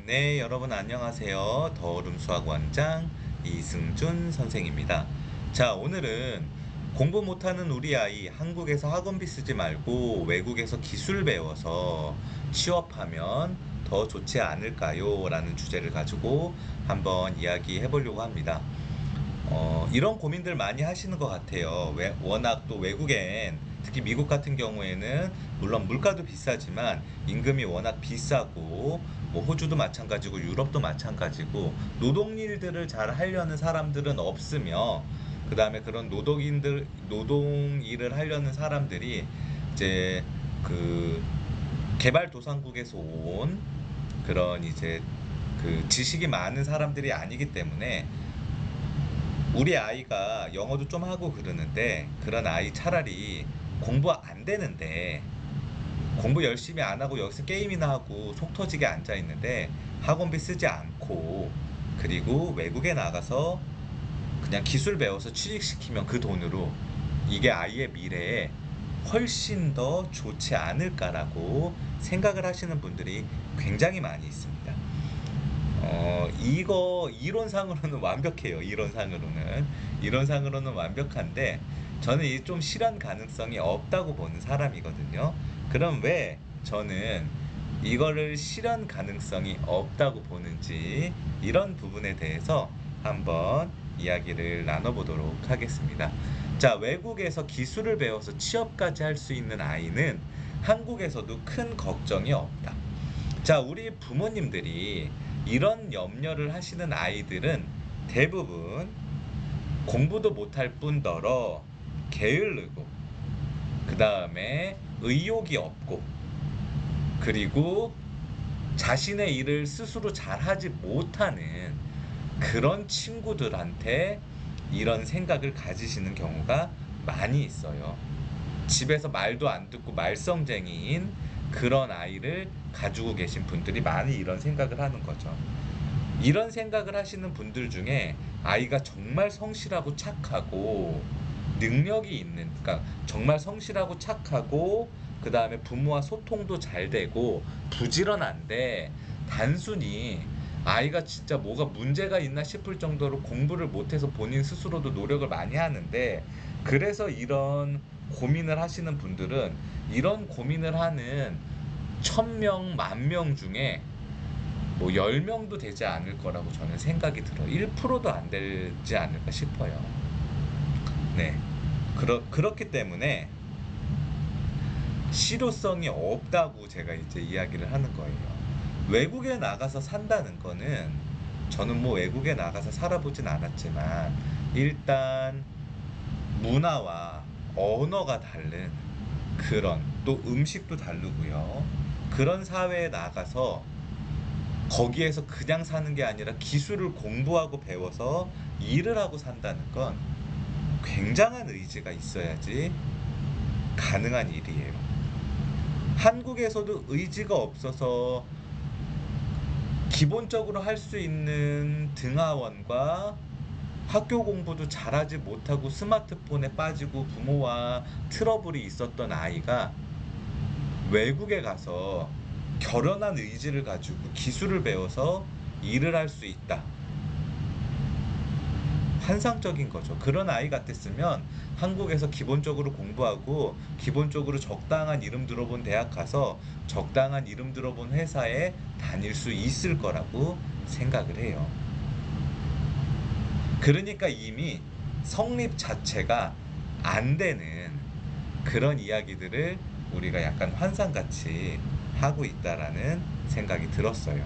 네, 여러분 안녕하세요. 더오름 수학원장 이승준 선생입니다. 자, 오늘은 공부 못하는 우리 아이 한국에서 학원비 쓰지 말고 외국에서 기술 배워서 취업하면 더 좋지 않을까요? 라는 주제를 가지고 한번 이야기해 보려고 합니다. 이런 고민들 많이 하시는 것 같아요. 워낙 또 외국엔 특히 미국 같은 경우에는 물론 물가도 비싸지만 임금이 워낙 비싸고 뭐 호주도 마찬가지고 유럽도 마찬가지고 노동 일들을 잘 하려는 사람들은 없으며 그 다음에 그런 노동 일을 하려는 사람들이 이제 그 개발도상국에서 온 그런 이제 그 지식이 많은 사람들이 아니기 때문에 우리 아이가 영어도 좀 하고 그러는데 그런 아이 차라리 공부 안 되는데 공부 열심히 안 하고 여기서 게임이나 하고 속 터지게 앉아 있는데 학원비 쓰지 않고 그리고 외국에 나가서 그냥 기술 배워서 취직시키면 그 돈으로 이게 아이의 미래에 훨씬 더 좋지 않을까라고 생각을 하시는 분들이 굉장히 많이 있습니다. 이거 이론상으로는 완벽해요. 이론상으로는 완벽한데 저는 이 좀 실현 가능성이 없다고 보는 사람이거든요. 그럼 왜 저는 이거를 실현 가능성이 없다고 보는지 이런 부분에 대해서 한번 이야기를 나눠보도록 하겠습니다. 자, 외국에서 기술을 배워서 취업까지 할 수 있는 아이는 한국에서도 큰 걱정이 없다. 자, 우리 부모님들이 이런 염려를 하시는 아이들은 대부분 공부도 못할 뿐더러 게으르고 그 다음에 의욕이 없고 그리고 자신의 일을 스스로 잘하지 못하는 그런 친구들한테 이런 생각을 가지시는 경우가 많이 있어요. 집에서 말도 안 듣고 말썽쟁이인 그런 아이를 가지고 계신 분들이 많이 이런 생각을 하는 거죠. 이런 생각을 하시는 분들 중에 아이가 정말 성실하고 착하고 능력이 있는, 그러니까 정말 성실하고 착하고 그 다음에 부모와 소통도 잘 되고 부지런한데 단순히 아이가 진짜 뭐가 문제가 있나 싶을 정도로 공부를 못해서 본인 스스로도 노력을 많이 하는데 그래서 이런 고민을 하시는 분들은 이런 고민을 하는 1000명, 10,000명 중에 뭐 10명도 되지 않을 거라고 저는 생각이 들어요. 1%도 안 되지 않을까 싶어요. 네. 그렇기 때문에 실효성이 없다고 제가 이제 이야기를 하는 거예요. 외국에 나가서 산다는 거는 저는 뭐 외국에 나가서 살아보진 않았지만 일단 문화와 언어가 다른 그런 또 음식도 다르고요. 그런 사회에 나가서 거기에서 그냥 사는 게 아니라 기술을 공부하고 배워서 일을 하고 산다는 건 굉장한 의지가 있어야지 가능한 일이에요. 한국에서도 의지가 없어서 기본적으로 할 수 있는 등하원과 학교 공부도 잘하지 못하고 스마트폰에 빠지고 부모와 트러블이 있었던 아이가 외국에 가서 결연한 의지를 가지고 기술을 배워서 일을 할 수 있다. 환상적인 거죠. 그런 아이 같았으면 한국에서 기본적으로 공부하고 기본적으로 적당한 이름 들어본 대학 가서 적당한 이름 들어본 회사에 다닐 수 있을 거라고 생각을 해요. 그러니까 이미 성립 자체가 안 되는 그런 이야기들을 우리가 약간 환상같이 하고 있다라는 생각이 들었어요.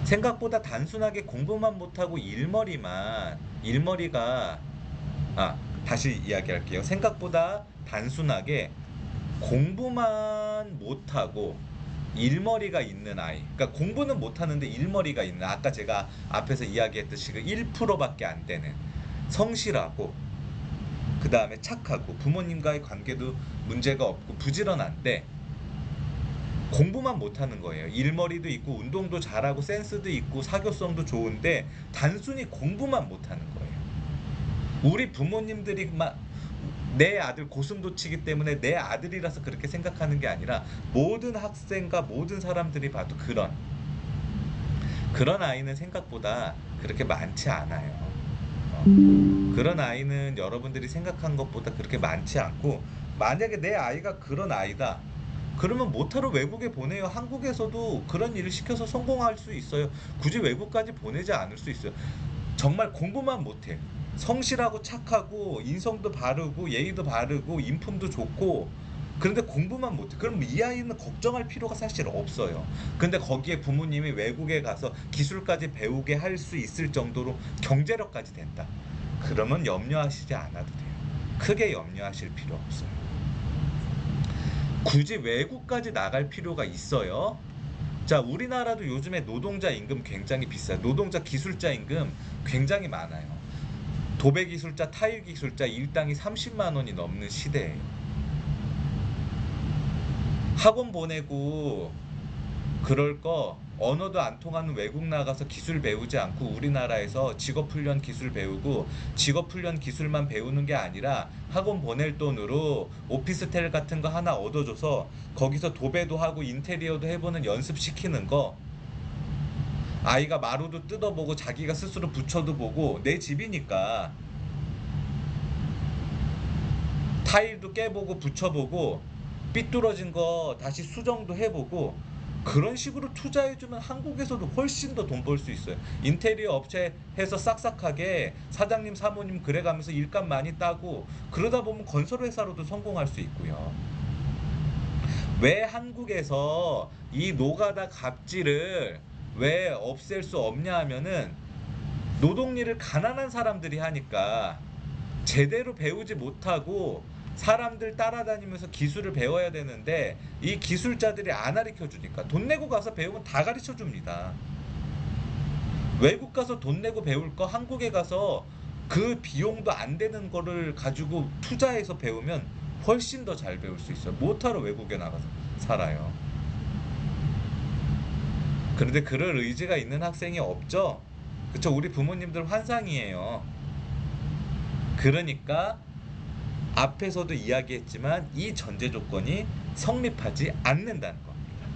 생각보다 단순하게 공부만 못하고 일머리가 아 다시 이야기할게요. 생각보다 단순하게 공부만 못하고 일머리가 있는 아이, 그러니까 공부는 못하는데 일머리가 있는, 아까 제가 앞에서 이야기했듯이 그 1%밖에 안 되는, 성실하고 그 다음에 착하고 부모님과의 관계도 문제가 없고 부지런한데 공부만 못하는 거예요. 일머리도 있고 운동도 잘하고 센스도 있고 사교성도 좋은데 단순히 공부만 못하는 거예요. 우리 부모님들이 막 내 아들 고슴도치기 때문에 내 아들이라서 그렇게 생각하는 게 아니라 모든 학생과 모든 사람들이 봐도 그런. 그런 아이는 생각보다 그렇게 많지 않아요. 그런 아이는 여러분들이 생각한 것보다 그렇게 많지 않고, 만약에 내 아이가 그런 아이다, 그러면 못하러 외국에 보내요. 한국에서도 그런 일을 시켜서 성공할 수 있어요. 굳이 외국까지 보내지 않을 수 있어요. 정말 공부만 못해. 성실하고 착하고 인성도 바르고 예의도 바르고 인품도 좋고, 그런데 공부만 못해. 그럼 이 아이는 걱정할 필요가 사실 없어요. 근데 거기에 부모님이 외국에 가서 기술까지 배우게 할 수 있을 정도로 경제력까지 된다, 그러면 염려하시지 않아도 돼요. 크게 염려하실 필요 없어요. 굳이 외국까지 나갈 필요가 있어요? 자, 우리나라도 요즘에 노동자 임금 굉장히 비싸요. 노동자 기술자 임금 굉장히 많아요. 도배 기술자, 타일 기술자 일당이 30만 원이 넘는 시대예요. 학원 보내고 그럴 거, 언어도 안 통하는 외국 나가서 기술 배우지 않고 우리나라에서 직업훈련 기술 배우고, 직업훈련 기술만 배우는 게 아니라 학원 보낼 돈으로 오피스텔 같은 거 하나 얻어줘서 거기서 도배도 하고 인테리어도 해보는 연습시키는 거, 아이가 마루도 뜯어보고 자기가 스스로 붙여도 보고, 내 집이니까 타일도 깨보고 붙여보고 삐뚤어진 거 다시 수정도 해보고, 그런 식으로 투자해주면 한국에서도 훨씬 더 돈 벌 수 있어요. 인테리어 업체 해서 싹싹하게 사장님 사모님 그래가면서 일감 많이 따고, 그러다 보면 건설회사로도 성공할 수 있고요. 왜 한국에서 이 노가다 갑질을 왜 없앨 수 없냐 하면은, 노동일을 가난한 사람들이 하니까 제대로 배우지 못하고 사람들 따라다니면서 기술을 배워야 되는데, 이 기술자들이 안 가르쳐 주니까. 돈 내고 가서 배우면 다 가르쳐 줍니다. 외국 가서 돈 내고 배울 거 한국에 가서 그 비용도 안 되는 거를 가지고 투자해서 배우면 훨씬 더 잘 배울 수 있어요. 못하러 외국에 나가서 살아요. 그런데 그럴 의지가 있는 학생이 없죠. 그쵸? 우리 부모님들 환상이에요. 그러니까 앞에서도 이야기했지만 이 전제 조건이 성립하지 않는다는 겁니다.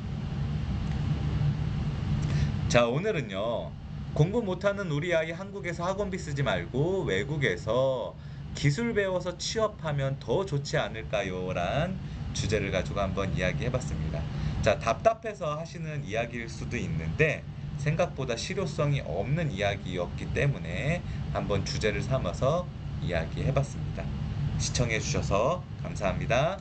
자, 오늘은요, 공부 못하는 우리 아이 한국에서 학원비 쓰지 말고 외국에서 기술 배워서 취업하면 더 좋지 않을까요? 란 주제를 가지고 한번 이야기해봤습니다. 자, 답답해서 하시는 이야기일 수도 있는데 생각보다 실효성이 없는 이야기였기 때문에 한번 주제를 삼아서 이야기해봤습니다. 시청해주셔서 감사합니다.